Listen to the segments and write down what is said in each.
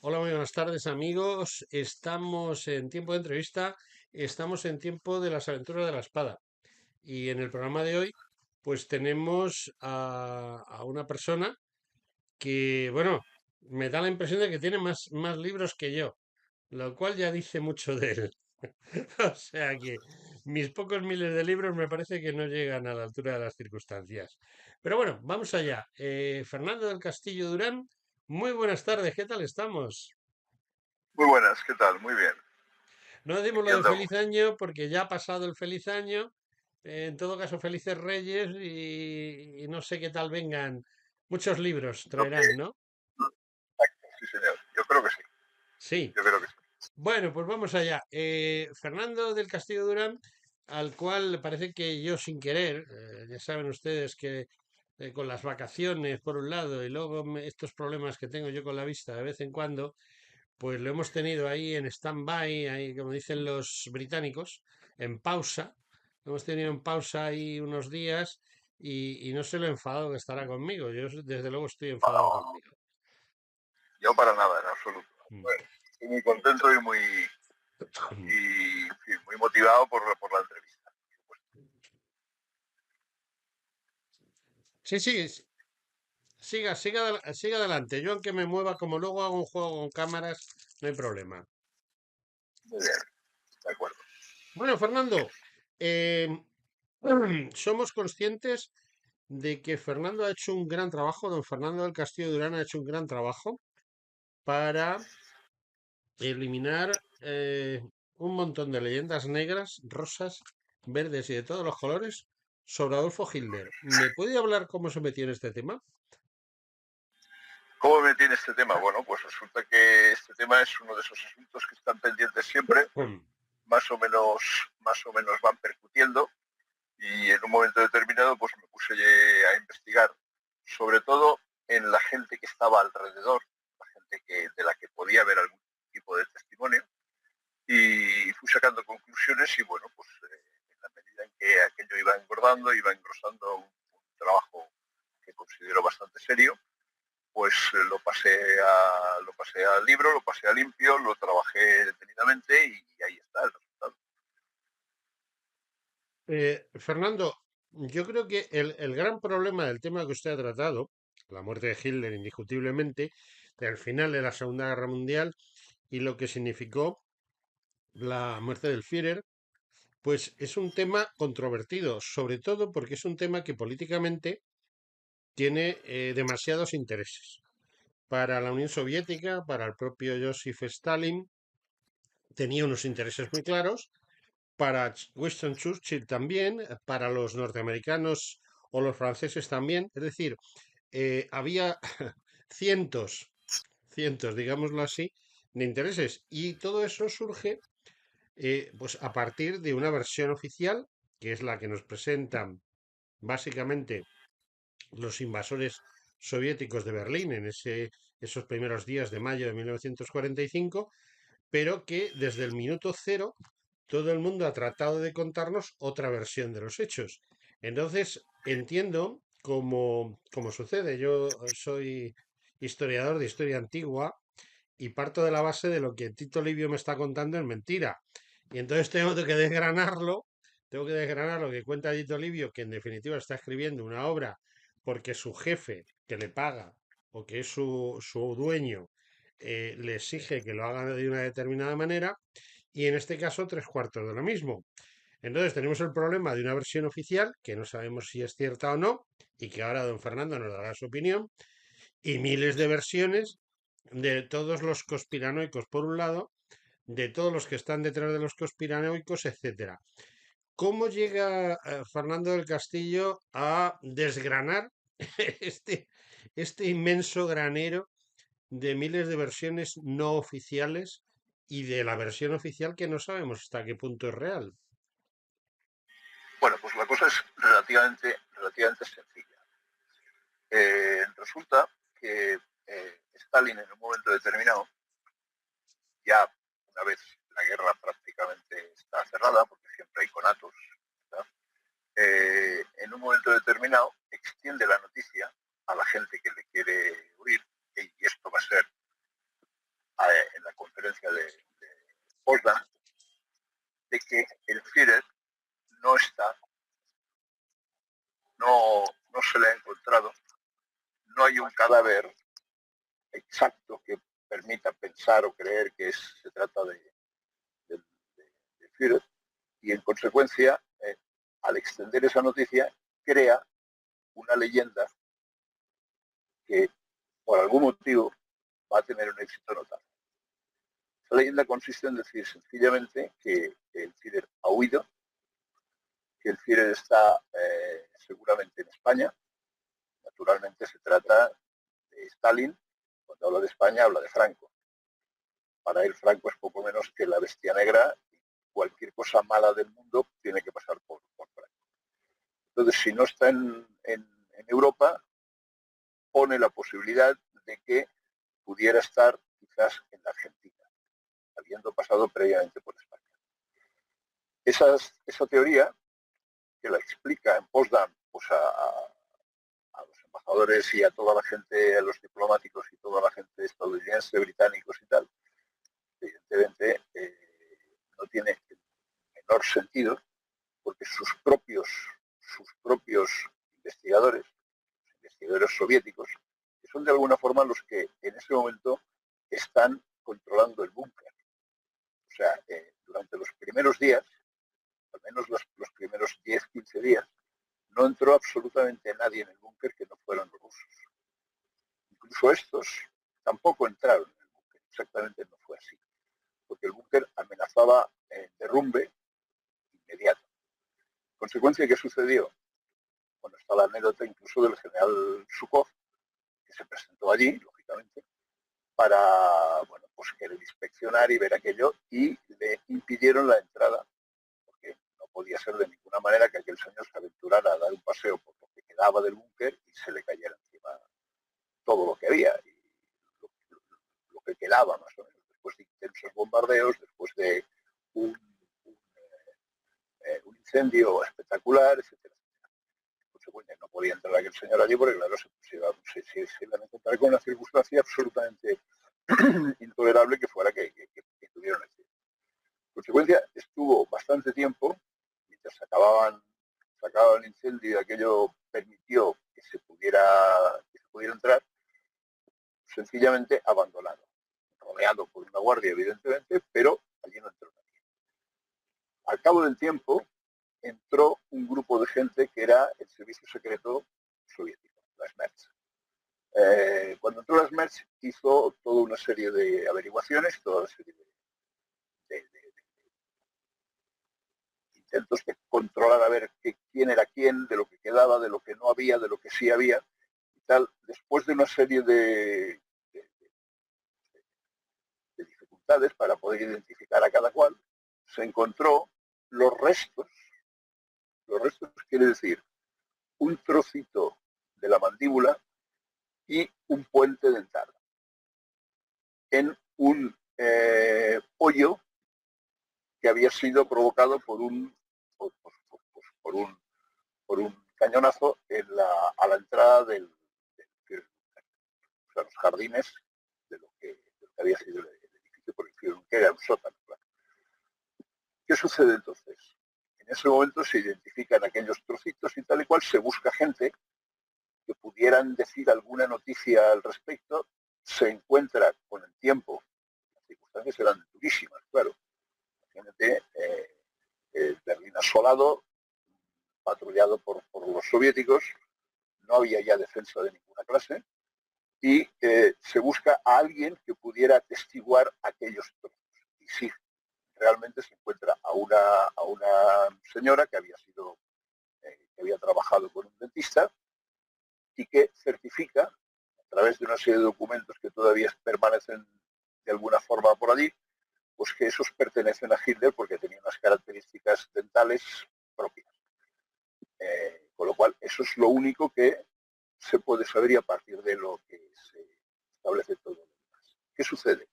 Hola, muy buenas tardes amigos. Estamos en tiempo de entrevista, estamos en tiempo de las aventuras de la espada. Y en el programa de hoy, pues tenemos a una persona que, bueno, me da la impresión de que tiene más libros que yo, lo cual ya dice mucho de él. O sea que mis pocos miles de libros me parece que no llegan a la altura de las circunstancias. Pero bueno, vamos allá. Fernando del Castillo Durán, muy buenas tardes, ¿qué tal estamos? Muy buenas, ¿qué tal? Muy bien, No decimos aquí lo de andamos. feliz año porque ya ha pasado el feliz año. En todo caso, felices Reyes y no sé qué tal vengan. Muchos libros Lo que, traerán, ¿no? sí, señor, yo creo que sí, Sí. yo creo que sí. Bueno, pues vamos allá. Fernando del Castillo Durán, al cual parece que yo sin querer, ya saben ustedes que con las vacaciones por un lado y luego estos problemas que tengo yo con la vista de vez en cuando, pues lo hemos tenido ahí en stand-by, ahí como dicen los británicos, en pausa. Lo hemos tenido en pausa ahí unos días y no sé lo enfadado que estará conmigo. Yo desde luego estoy enfadado No, conmigo. yo para nada, en absoluto. Mm. Bueno, estoy muy contento y en fin, muy motivado por la entrevista. Sí, sí, siga adelante. Yo aunque me mueva como luego hago un juego con cámaras, no hay problema. Muy bien, de acuerdo. Bueno, Fernando, eh, somos conscientes de que Fernando ha hecho un gran trabajo, don Fernando del Castillo Durán ha hecho un gran trabajo para eliminar un montón de leyendas negras, rosas, verdes y de todos los colores sobre Adolfo Hitler. ¿Me puede hablar cómo se metió en este tema? ¿Cómo me tiene este tema? Bueno, pues resulta que este tema es uno de esos asuntos que están pendientes siempre, Mm. más o menos van percutiendo y en un momento determinado pues me puse a investigar, sobre todo en la gente que estaba alrededor, la gente de la que podía haber algún tipo de testimonio, y fui sacando conclusiones y bueno, pues en la medida en que aquello iba engordando, iba engrosando un trabajo que considero bastante serio, pues lo pasé al libro, lo pasé a limpio, lo trabajé detenidamente y ahí está el resultado. Fernando, yo creo que el gran problema del tema que usted ha tratado, la muerte de Hitler indiscutiblemente, del final de la Segunda Guerra Mundial y lo que significó la muerte del Führer, pues es un tema controvertido, sobre todo porque es un tema que políticamente tiene demasiados intereses. Para la Unión Soviética, para el propio Joseph Stalin, tenía unos intereses muy claros, para Winston Churchill también, para los norteamericanos o los franceses también. Es decir, había cientos, cientos, digámoslo así, de intereses. Y todo eso surge pues a partir de una versión oficial, que es la que nos presentan básicamente los invasores soviéticos de Berlín en esos primeros días de mayo de 1945, pero que desde el minuto cero todo el mundo ha tratado de contarnos otra versión de los hechos. Entonces, entiendo cómo sucede. Yo soy historiador de historia antigua y parto de la base de lo que Tito Livio me está contando es mentira. Y entonces tengo que desgranar lo que cuenta Tito Livio, que en definitiva está escribiendo una obra porque su jefe, que le paga, o que es su dueño, le exige que lo haga de una determinada manera, y en este caso tres cuartos de lo mismo. Entonces tenemos el problema de una versión oficial, que no sabemos si es cierta o no, y que ahora don Fernando nos dará su opinión, y miles de versiones de todos los conspiranoicos por un lado, de todos los que están detrás de los conspiranoicos, etcétera. ¿Cómo llega Fernando del Castillo a desgranar este, este inmenso granero de miles de versiones no oficiales y de la versión oficial que no sabemos hasta qué punto es real? Bueno, pues la cosa es relativamente sencilla. Resulta que Stalin en un momento determinado ya una vez la guerra prácticamente está cerrada, porque siempre hay conatos, en un momento determinado extiende la noticia a la gente que le quiere oír, y esto va a ser en la conferencia de Potsdam, de que el Führer no está, no se le ha encontrado, no hay un cadáver exacto que permita pensar o creer que se trata de Führer, y en consecuencia, al extender esa noticia, crea una leyenda que por algún motivo va a tener un éxito notable. Esa leyenda consiste en decir sencillamente que el Führer ha huido, que el Führer está seguramente en España. Naturalmente se trata de Stalin. Cuando habla de España habla de Franco. Para él Franco es poco menos que la bestia negra, y cualquier cosa mala del mundo tiene que pasar por Franco. Entonces, si no está en Europa, pone la posibilidad de que pudiera estar quizás en la Argentina, habiendo pasado previamente por España. Esa teoría, que la explica en Potsdam pues a los embajadores y a toda la gente, a los diplomáticos y toda la gente estadounidense, británicos y tal, evidentemente no tiene el menor sentido, porque sus propios investigadores soviéticos, que son de alguna forma los que en ese momento están controlando el búnker. O sea, durante los primeros días, al menos los primeros 10, 15 días, no entró absolutamente nadie en el búnker que no fueran los rusos. Incluso estos tampoco entraron en el búnker, exactamente no fue así, porque el búnker amenazaba derrumbe inmediato. ¿Consecuencia qué sucedió? Bueno, está la anécdota incluso del general Zhukov, que se presentó allí, lógicamente, para, bueno, pues querer inspeccionar y ver aquello, y le impidieron la entrada, porque no podía ser de ninguna manera que aquel señor se aventurara a dar un paseo por lo que quedaba del búnker y se le cayera encima todo lo que había, y lo que quedaba más o menos, después de intensos bombardeos, después de un incendio espectacular, etcétera. Consecuencia, no podía entrar aquel señor allí porque, claro, se iban a encontrar con una circunstancia absolutamente intolerable, que fuera que tuvieron el cielo. En consecuencia, estuvo bastante tiempo, mientras se acababa el incendio y aquello permitió que se pudiera entrar, sencillamente abandonado, rodeado por una guardia, evidentemente, pero allí no entró nadie. Al cabo del tiempo, entró un grupo de gente que era el servicio secreto soviético, la Smerch. Cuando entró la Smerch, hizo toda una serie de averiguaciones, toda una serie de intentos de controlar a ver quién era quién, de lo que quedaba, de lo que no había, de lo que sí había, y tal. Después de una serie de dificultades para poder identificar a cada cual, se encontró los restos quiere decir un trocito de la mandíbula y un puente dental en un hoyo que había sido provocado por un cañonazo a la entrada del o sea, los jardines de lo que había sido el edificio, porque era un sótano. Claro. ¿Qué sucede entonces? En ese momento se identifican aquellos trocitos y tal y cual, se busca gente que pudieran decir alguna noticia al respecto, se encuentra con el tiempo, las circunstancias eran durísimas, claro. Imagínate, Berlín asolado, patrullado por los soviéticos, no había ya defensa de ninguna clase, y se busca a alguien que pudiera atestiguar aquellos trozos. Y sí, realmente se encuentra a una señora que había trabajado con un dentista y que certifica, a través de una serie de documentos que todavía permanecen de alguna forma por allí, pues que esos pertenecen a Hitler porque tenían unas características dentales propias. Con lo cual, eso es lo único que se puede saber, y a partir de lo que se establece todo lo demás. ¿Qué sucede?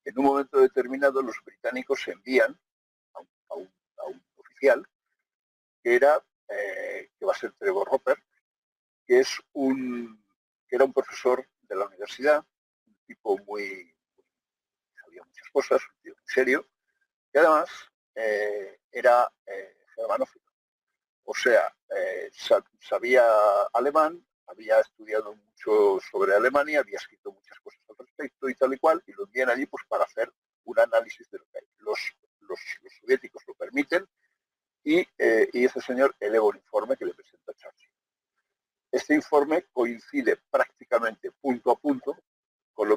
En en un momento determinado los británicos envían a un oficial que era, que va a ser Trevor Roper, que es que era un profesor de la universidad, un tipo sabía muchas cosas, un tío muy serio, y además era germanófilo. O sea, sabía alemán, había estudiado mucho sobre Alemania, había escrito muchas cosas al respecto y tal y cual, y lo envían allí pues para hacer un análisis de lo que hay. Los soviéticos lo permiten y ese señor eleva un informe que le presenta a Churchill. Este informe coincide prácticamente punto a punto con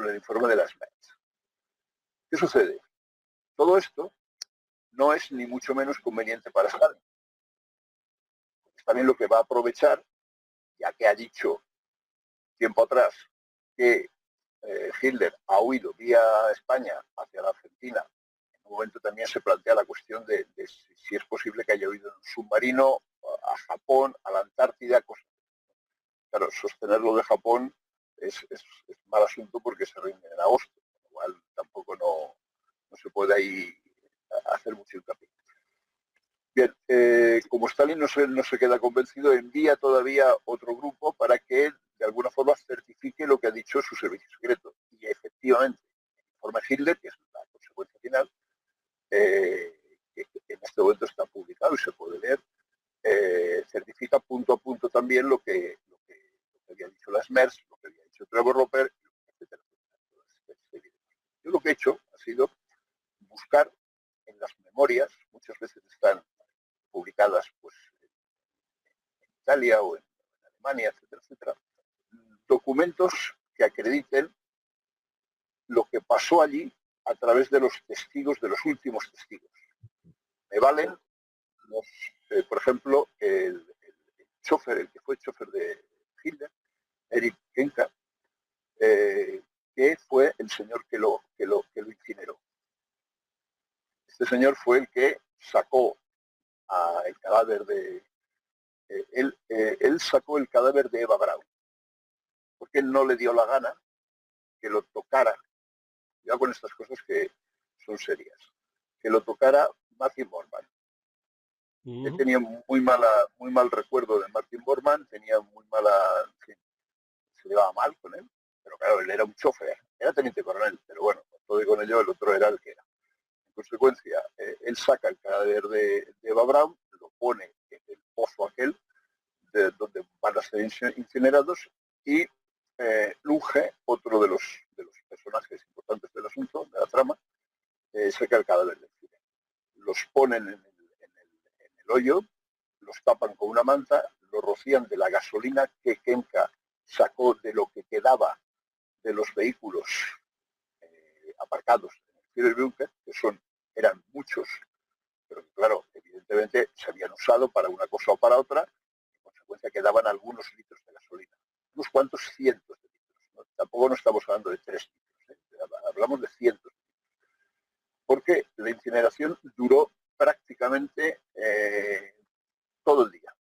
el informe de las MEDS. ¿Qué sucede? Todo esto no es ni mucho menos conveniente para Stalin. Stalin lo que va a aprovechar, ya que ha dicho tiempo atrás que Hitler ha huido vía España hacia la Argentina, en un momento también se plantea la cuestión de si es posible que haya huido en un submarino a Japón, a la Antártida, cosas. Claro, sostenerlo de Japón es mal asunto porque se rinden en agosto, con lo cual tampoco no se puede ahí hacer mucho hincapié. Bien, como Stalin no se queda convencido, envía todavía otro grupo para que de alguna forma certifique lo que ha dicho su servicio secreto. Y efectivamente, el informe Hitler, que es la consecuencia final, que en este momento está publicado y se puede leer, certifica punto a punto también lo que había dicho las MERS, lo que había dicho Trevor Roper, etcétera. Yo lo que he hecho ha sido buscar en las memorias, muchas veces están publicadas pues, en Italia o en Alemania, etcétera, etcétera, documentos que acrediten lo que pasó allí a través de los testigos, de los últimos testigos. Me valen, por ejemplo, el chofer, el que fue chofer de Hitler, Erich Genka, que fue el señor que lo incineró. Este señor fue el que sacó el cadáver de... él sacó el cadáver de Eva Braun, porque él no le dio la gana que lo tocara, ya con estas cosas que son serias, que lo tocara Martin Bormann. Él tenía muy mal recuerdo de Martin Bormann, tenía muy mala, en fin, se llevaba mal con él, pero claro, él era un chofer, era teniente coronel, pero bueno, con todo y con ello el otro era el que era. En consecuencia, él saca el cadáver de Eva Braun, lo pone en el pozo aquel, donde van a ser incinerados, y Lunge, otro de los personajes importantes del asunto, de la trama, saca el cadáver del cine. Los ponen en el hoyo, los tapan con una manta, los rocían de la gasolina que Kenka sacó de lo que quedaba de los vehículos aparcados en el Führerbunker, que eran muchos, pero que, claro, evidentemente se habían usado para una cosa o para otra, en consecuencia quedaban algunos litros de gasolina, unos cuantos cientos de litros, ¿no? Tampoco no estamos hablando de 3 litros, hablamos de cientos, porque la incineración duró prácticamente todo el día.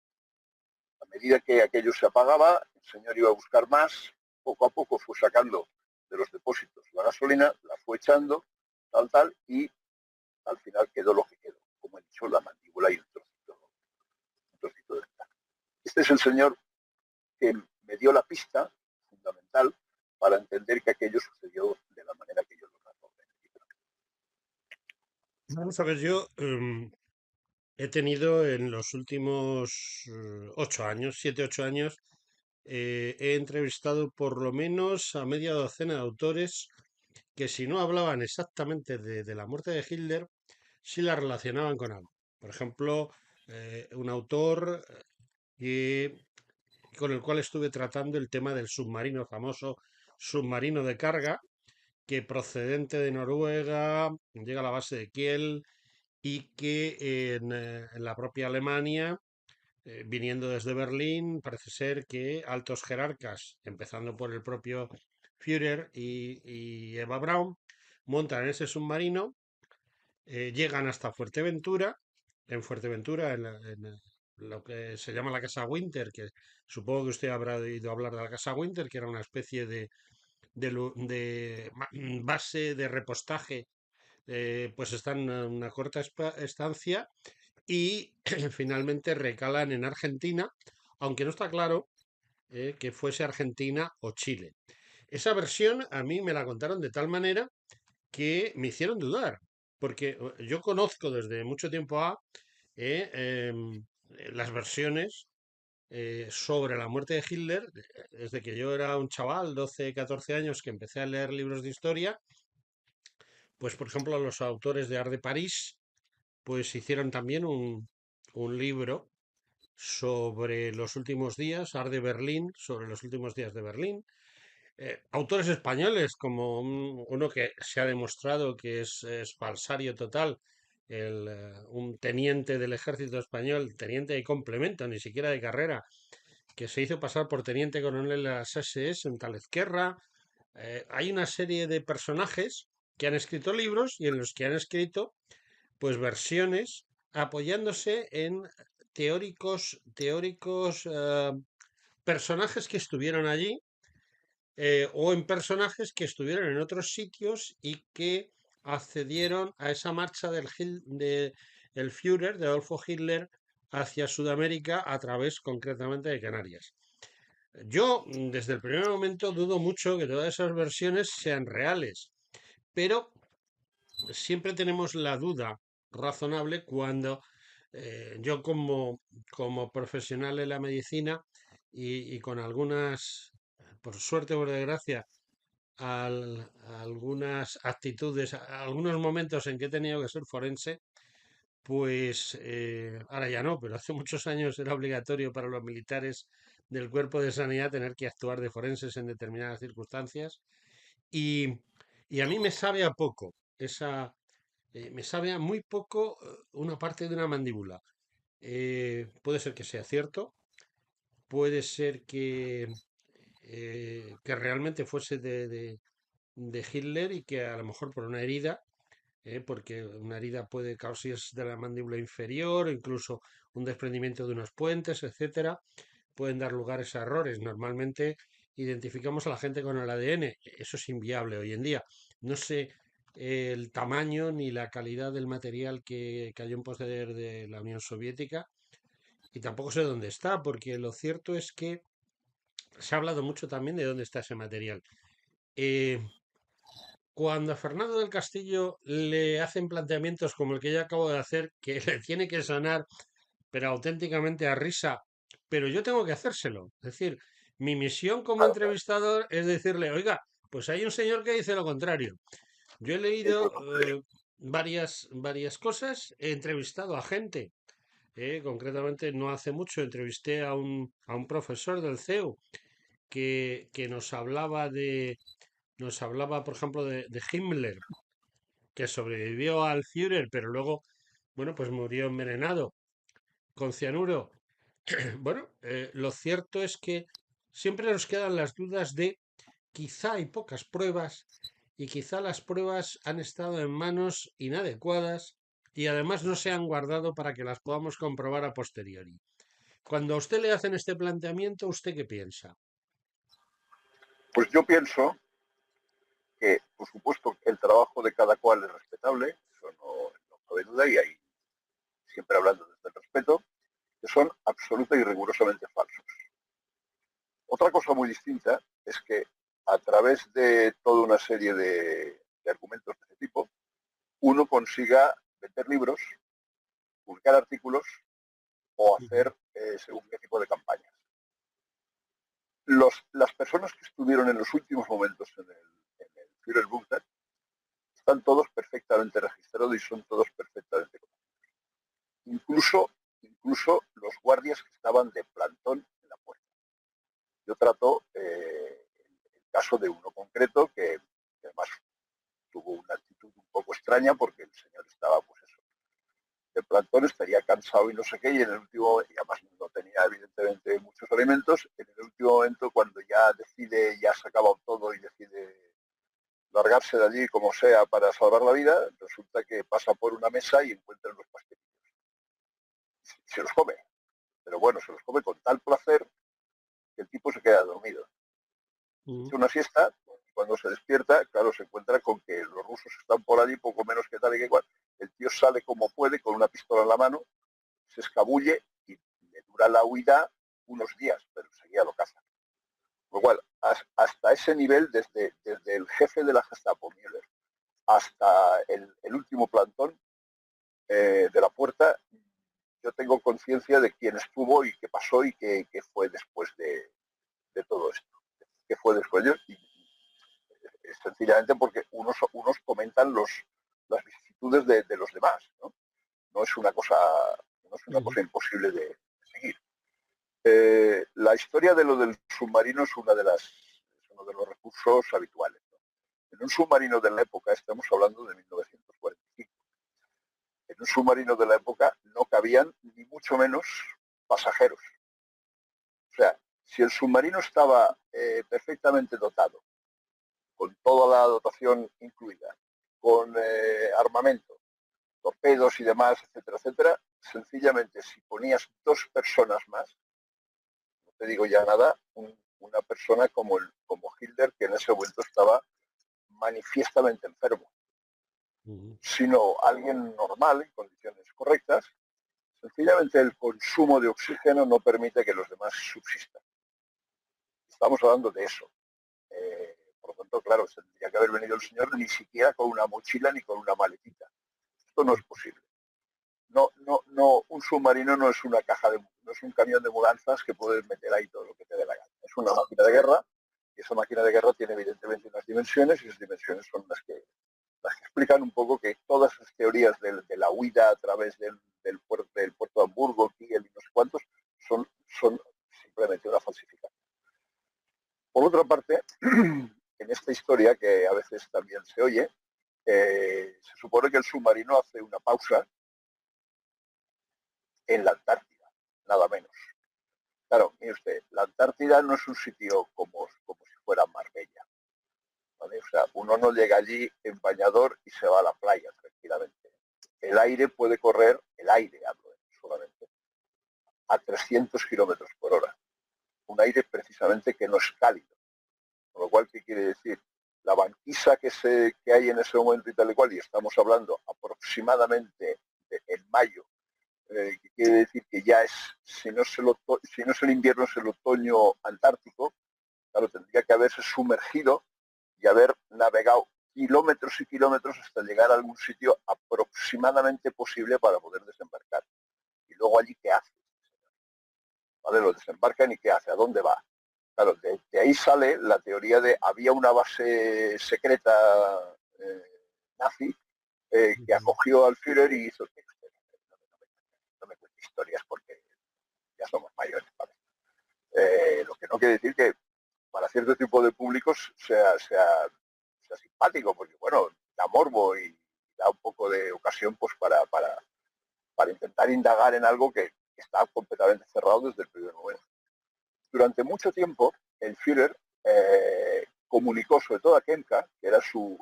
A medida que aquello se apagaba, el señor iba a buscar más, poco a poco fue sacando de los depósitos la gasolina, la fue echando, tal, y al final quedó lo que quedó, como he dicho, la mandíbula y un trocito de metal. Este es el señor que me dio la pista fundamental para entender que aquello sucedió de la manera que yo lo narro. Vamos a ver, yo he tenido en los últimos 8 años, 7, 8 años, he entrevistado por lo menos a media docena de autores que si no hablaban exactamente de la muerte de Hitler, sí la relacionaban con algo. Por ejemplo, un autor con el cual estuve tratando el tema del submarino, famoso submarino de carga, que procedente de Noruega llega a la base de Kiel y que en la propia Alemania, viniendo desde Berlín, parece ser que altos jerarcas, empezando por el propio Führer y Eva Braun, montan ese submarino, llegan hasta Fuerteventura, en lo que se llama la Casa Winter, que supongo que usted habrá oído hablar de la Casa Winter, que era una especie base de repostaje, pues están una corta estancia y finalmente recalan en Argentina, aunque no está claro que fuese Argentina o Chile. Esa versión a mí me la contaron de tal manera que me hicieron dudar, porque yo conozco desde mucho tiempo las versiones sobre la muerte de Hitler, desde que yo era un chaval, 12 14 años, que empecé a leer libros de historia, pues por ejemplo los autores de Art de París, pues hicieron también un libro sobre los últimos días, Art de Berlín, sobre los últimos días de Berlín. Autores españoles, como uno que se ha demostrado que es falsario total, un teniente del ejército español, teniente de complemento, ni siquiera de carrera, que se hizo pasar por teniente coronel de las SS, un tal Ezquerra. Hay una serie de personajes que han escrito libros y en los que han escrito pues versiones apoyándose en teóricos personajes que estuvieron allí o en personajes que estuvieron en otros sitios y que accedieron a esa marcha del Führer, de Adolfo Hitler, hacia Sudamérica a través concretamente de Canarias. Yo, desde el primer momento, dudo mucho que todas esas versiones sean reales, pero siempre tenemos la duda razonable cuando yo como profesional de la medicina y con algunas, por suerte o por desgracia, algunas actitudes, algunos momentos en que he tenido que ser forense, pues ahora ya no, pero hace muchos años era obligatorio para los militares del cuerpo de sanidad tener que actuar de forenses en determinadas circunstancias y, y a mí me sabe a poco, me sabe a muy poco una parte de una mandíbula. Puede ser que sea cierto, puede ser que realmente fuese de Hitler y que a lo mejor por una herida, porque una herida puede causar si es de la mandíbula inferior, o incluso un desprendimiento de unos puentes, etcétera, pueden dar lugar a esos errores. Normalmente identificamos a la gente con el ADN, eso es inviable hoy en día. No sé el tamaño ni la calidad del material que cayó en poder de la Unión Soviética y tampoco sé dónde está, porque lo cierto es que se ha hablado mucho también de dónde está ese material. Eh, Cuando a Fernando del Castillo le hacen planteamientos como el que yo acabo de hacer, que le tiene que sonar, pero auténticamente a risa, pero yo tengo que hacérselo. Es decir, mi misión como Claro, claro. entrevistador es decirle, oiga, pues hay un señor que dice lo contrario. Yo he Eso leído no puede. varias cosas, he entrevistado a gente. Concretamente, no hace mucho entrevisté a un profesor del CEU que nos hablaba, por ejemplo, de Himmler, que sobrevivió al Führer, pero luego, bueno, pues murió envenenado con cianuro. Bueno, lo cierto es que siempre nos quedan las dudas de quizá hay pocas pruebas y quizá las pruebas han estado en manos inadecuadas y además no se han guardado para que las podamos comprobar a posteriori. Cuando a usted le hacen este planteamiento, ¿usted qué piensa? Pues yo pienso que, por supuesto, el trabajo de cada cual es respetable, eso no cabe duda, y ahí siempre hablando desde el respeto, que son absoluta y rigurosamente falsos. Otra cosa muy distinta es que a través de toda una serie de argumentos de ese tipo, uno consiga vender libros, publicar artículos o Ujú, hacer según qué tipo de campañas. Las personas que estuvieron en los últimos momentos en el Führerbunker están todos perfectamente registrados y son todos perfectamente conocidos. Incluso los guardias que estaban de plantón en la puerta. Yo trato el caso de uno concreto que además tuvo una actitud un poco extraña porque el señor estaba, pues eso, de plantón, estaría cansado y no sé qué, y en el último, y además no tenía evidentemente muchos alimentos, en el último momento cuando ya decide, ya se acaba todo y decide largarse de allí como sea para salvar la vida, resulta que pasa por una mesa y encuentra los pastelillos. Se los come, pero bueno, se los come con tal placer que el tipo se queda dormido. ujú. Echa una siesta, y cuando se despierta, claro, se encuentra con que los rusos están por allí, poco menos que tal y que igual. El tío sale como puede, con una pistola en la mano, se escabulle y le dura la huida unos días, pero enseguida lo caza. Con lo cual, hasta ese nivel, desde el jefe de la Gestapo, Müller, hasta el último plantón de la puerta, yo tengo conciencia de quién estuvo y qué pasó y qué fue después de todo esto. ¿Qué fue después de ellos? Y sencillamente porque unos comentan las vicisitudes de los demás, ¿no? No es una cosa, no es una cosa imposible de seguir. La historia de lo del submarino es uno de los recursos habituales, ¿no? En un submarino de la época, estamos hablando de 1945, en un submarino de la época no cabían ni mucho menos pasajeros. O sea, si el submarino estaba perfectamente dotado, con toda la dotación incluida, con armamento, torpedos y demás, etcétera, etcétera, sencillamente si ponías 2 personas más, no te digo ya nada, una persona como Hitler, que en ese momento estaba manifiestamente enfermo, sino alguien normal, en condiciones correctas, sencillamente el consumo de oxígeno no permite que los demás subsistan. Estamos hablando de eso. Por lo tanto, claro, tendría que haber venido el señor ni siquiera con una mochila ni con una maletita. Esto no es posible. No, un submarino no es una caja no es un camión de mudanzas que puedes meter ahí todo lo que te dé la gana. Es una máquina de guerra y esa máquina de guerra tiene evidentemente unas dimensiones y esas dimensiones son las que explican un poco que todas esas teorías de la huida a través del puerto de Hamburgo, Kiel y no sé cuántos son simplemente una falsificación. Por otra parte, en esta historia que a veces también se oye, se supone que el submarino hace una pausa en la Antártida, nada menos. Claro, mire usted, la Antártida no es un sitio como si fuera Marbella, ¿vale? O sea, uno no llega allí en bañador y se va a la playa tranquilamente. El aire puede correr, el aire hablo solamente, a 300 kilómetros por hora. Un aire precisamente que no es cálido. Con lo cual, ¿qué quiere decir? La banquisa que hay en ese momento y tal y cual, y estamos hablando aproximadamente en mayo, que quiere decir que ya es, si no es el invierno, es el otoño antártico, claro, tendría que haberse sumergido y haber navegado kilómetros y kilómetros hasta llegar a algún sitio aproximadamente posible para poder desembarcar. Y luego allí, ¿qué hace? ¿Vale? Lo desembarcan y ¿qué hace? ¿A dónde va? Claro, de ahí sale la teoría de había una base secreta nazi que acogió al Führer y hizo que no me cuente historias porque ya somos mayores, ¿vale? Lo que no quiere decir que para cierto tipo de públicos sea simpático, porque bueno, da morbo y da un poco de ocasión pues para intentar indagar en algo que está completamente cerrado desde el primer momento. Durante mucho tiempo, el Führer comunicó, sobre todo a Kemka, que era su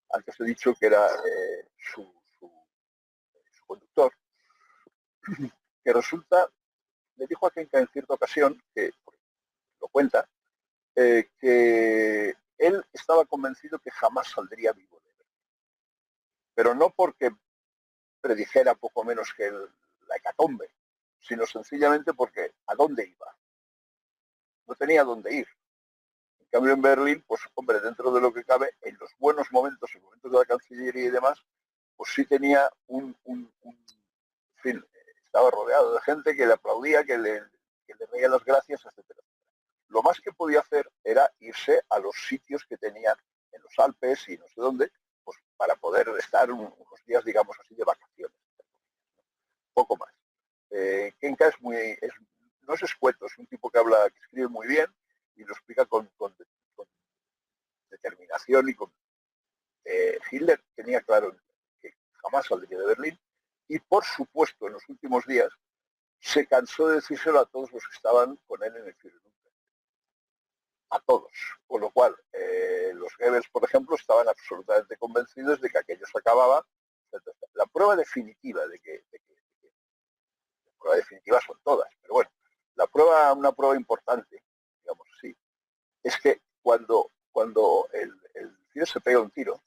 antes he dicho que era su conductor, que resulta, le dijo a Kemka en cierta ocasión, que lo cuenta, que él estaba convencido que jamás saldría vivo de él. Pero no porque predijera poco menos que la hecatombe, sino sencillamente porque ¿a dónde iba? No tenía dónde ir. En cambio, en Berlín, pues hombre, dentro de lo que cabe, en los buenos momentos, en momentos de la Cancillería y demás, pues sí tenía en fin, estaba rodeado de gente que le aplaudía, que le veía las gracias, etcétera. Lo más que podía hacer era irse a los sitios que tenía en los Alpes y no sé dónde, pues para poder estar unos días, digamos así, de vacaciones. Poco más. Kenka no es escueto, es un tipo que que escribe muy bien y lo explica con determinación y con Hitler tenía claro que jamás saldría de Berlín y por supuesto en los últimos días se cansó de decírselo a todos los que estaban con él en el Führerbunkер, a todos, con lo cual los Goebbels, por ejemplo, estaban absolutamente convencidos de que aquello se acababa. La prueba definitiva la prueba definitiva son todas, pero bueno, una prueba importante, digamos así, es que cuando cuando el tío se pega un tiro,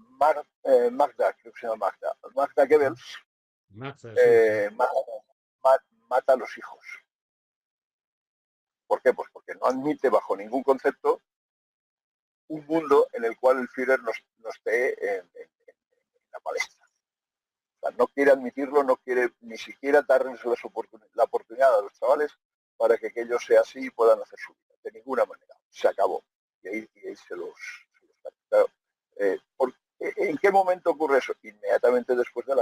Magda, creo que se llama Magda Ujú. Goebbels, Maza, sí, sí. mata a los hijos. ¿Por qué? Pues porque no admite bajo ningún concepto un mundo en el cual el Führer no esté en la palestra. O sea, no quiere admitirlo, no quiere ni siquiera darles la oportunidad a los chavales para que aquello sea así y puedan hacer su vida. De ninguna manera. Se acabó. Y ahí se los claro, ¿en qué momento ocurre eso? Inmediatamente después de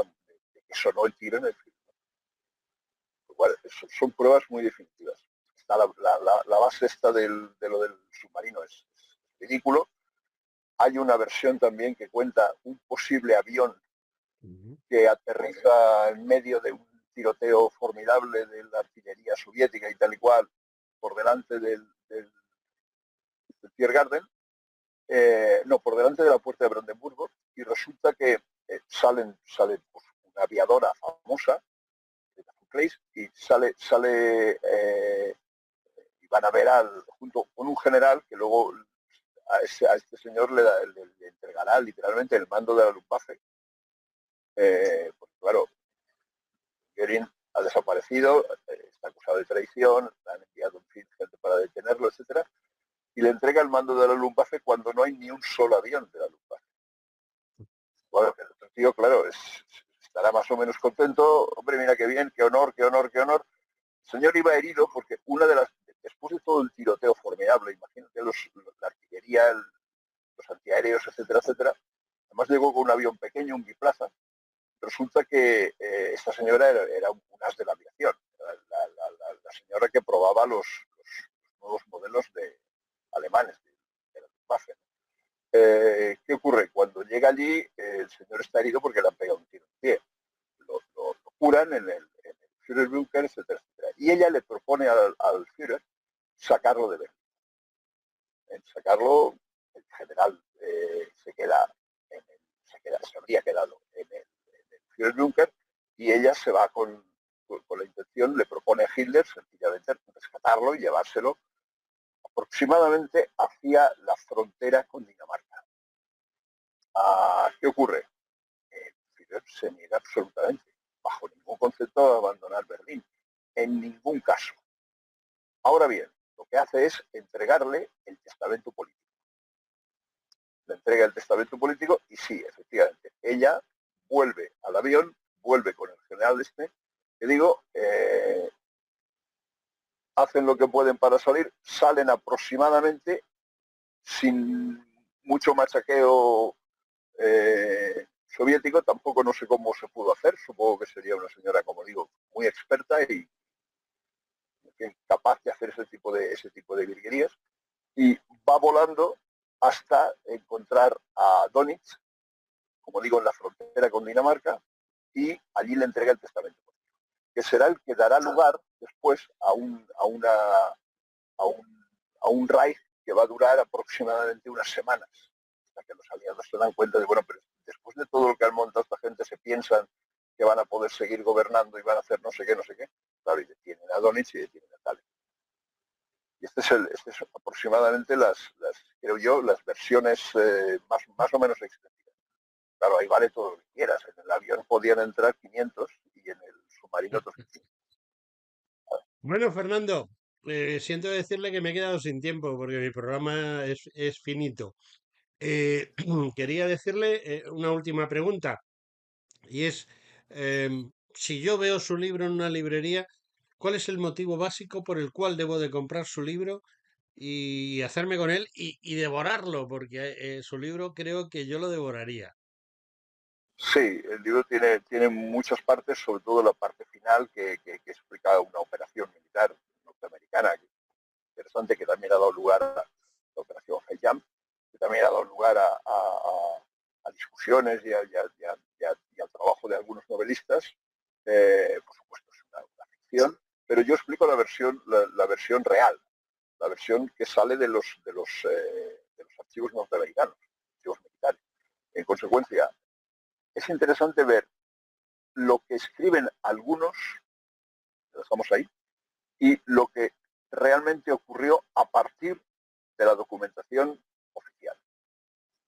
que sonó el tiro en el film. Igual, son pruebas muy definitivas. Está la base esta de lo del submarino es ridículo. Hay una versión también que cuenta un posible avión Ujú. que aterriza en medio de un tiroteo formidable de la artillería soviética y tal y cual por delante del Tiergarten, no, por delante de la puerta de Brandenburgo, y resulta que sale pues, una aviadora famosa, y y van a ver junto con un general que luego a este señor le entregará literalmente el mando de la Luftwaffe. Pues claro, Göring ha desaparecido, está acusado de traición, han enviado en fin, gente para detenerlo, etcétera, y le entrega el mando de la Luftwaffe cuando no hay ni un solo avión de la Luftwaffe. Bueno, el otro tío, claro, estará más o menos contento. Hombre, mira qué bien, qué honor, qué honor, qué honor. El señor iba herido porque después de todo el tiroteo formidable, imagínate la artillería, los antiaéreos, etcétera, etcétera. Además llegó con un avión pequeño, un biplaza. Resulta que esta señora era un as de la aviación, la señora que probaba los nuevos modelos alemanes de la Luftwaffe. ¿Qué ocurre? Cuando llega allí, el señor está herido porque le han pegado un tiro en el pie. Lo curan en el Führerbunker, etcétera, etcétera. Y ella le propone al Führer sacarlo de Berlín. Sacarlo, el general se habría quedado en el Führerbunker y ella se va con la intención, le propone a Hitler sencillamente rescatarlo y llevárselo aproximadamente hacia la frontera con Dinamarca. ¿Qué ocurre? Hitler se niega absolutamente, bajo ningún concepto, de abandonar Berlín, en ningún caso. Ahora bien, lo que hace es entregarle el testamento político. Le entrega el testamento político y sí, efectivamente, ella vuelve al avión, vuelve con el general que digo, hacen lo que pueden para salir, salen aproximadamente sin mucho machaqueo soviético, tampoco no sé cómo se pudo hacer, supongo que sería una señora, como digo, muy experta y capaz de hacer ese tipo de virguerías, y va volando hasta encontrar a Donitz, como digo, en la frontera con Dinamarca, y allí le entrega el testamento, que será el que dará lugar después a un, a un Reich que va a durar aproximadamente unas semanas, hasta que los aliados se dan cuenta de, bueno, pero después de todo lo que han montado esta gente, se piensan que van a poder seguir gobernando y van a hacer no sé qué, no sé qué. Claro, y detienen a Donitz y detienen a Stalin. Y este es aproximadamente creo yo, las versiones más o menos extendidas. Claro, ahí vale todo lo que quieras. En el avión podían entrar 500 y en el submarino otros 500. Bueno, Fernando, siento decirle que me he quedado sin tiempo porque mi programa es finito. Quería decirle una última pregunta y es, si yo veo su libro en una librería, ¿cuál es el motivo básico por el cual debo de comprar su libro y hacerme con él y devorarlo? Porque su libro creo que yo lo devoraría. Sí, el libro tiene muchas partes, sobre todo la parte final que explica una operación militar norteamericana interesante, que también ha dado lugar a la operación Heyjam, que también ha dado lugar a discusiones y al trabajo de algunos novelistas. Por supuesto, es una ficción, pero yo explico la versión real, la versión que sale de los archivos norteamericanos, archivos militares. En consecuencia, es interesante ver lo que escriben algunos, lo dejamos ahí, y lo que realmente ocurrió a partir de la documentación oficial.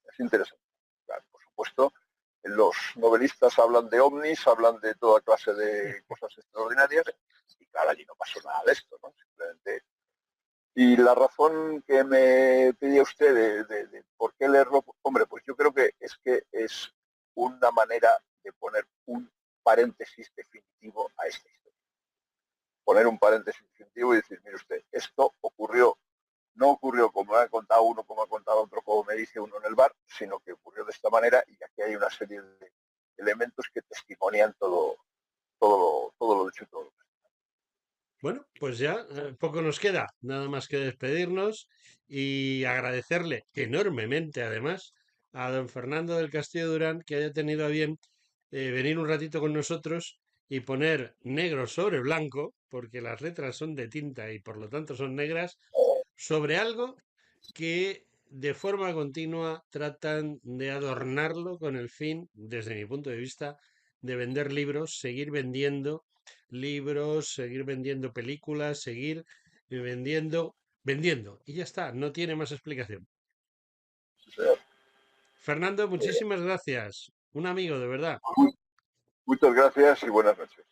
Es interesante. Claro, por supuesto, los novelistas hablan de ovnis, hablan de toda clase de cosas extraordinarias, y claro, allí no pasó nada de esto, ¿no? Simplemente. Y la razón que me pedía usted de por qué leerlo, hombre, pues yo creo que es una manera de poner un paréntesis definitivo a esta historia. Poner un paréntesis definitivo y decir, mire usted, esto ocurrió, no ocurrió como ha contado uno, como ha contado otro, como me dice uno en el bar, sino que ocurrió de esta manera, y aquí hay una serie de elementos que testimonian todo lo dicho y todo lo que. Bueno, pues ya poco nos queda, nada más que despedirnos y agradecerle enormemente, además, a don Fernando del Castillo Durán que haya tenido a bien venir un ratito con nosotros y poner negro sobre blanco, porque las letras son de tinta y por lo tanto son negras, sobre algo que de forma continua tratan de adornarlo con el fin, desde mi punto de vista, de vender libros, seguir vendiendo libros, seguir vendiendo películas, seguir vendiendo. Y ya está, no tiene más explicación. Sí, señor. Fernando, muchísimas gracias. Un amigo, de verdad. Muchas gracias y buenas noches.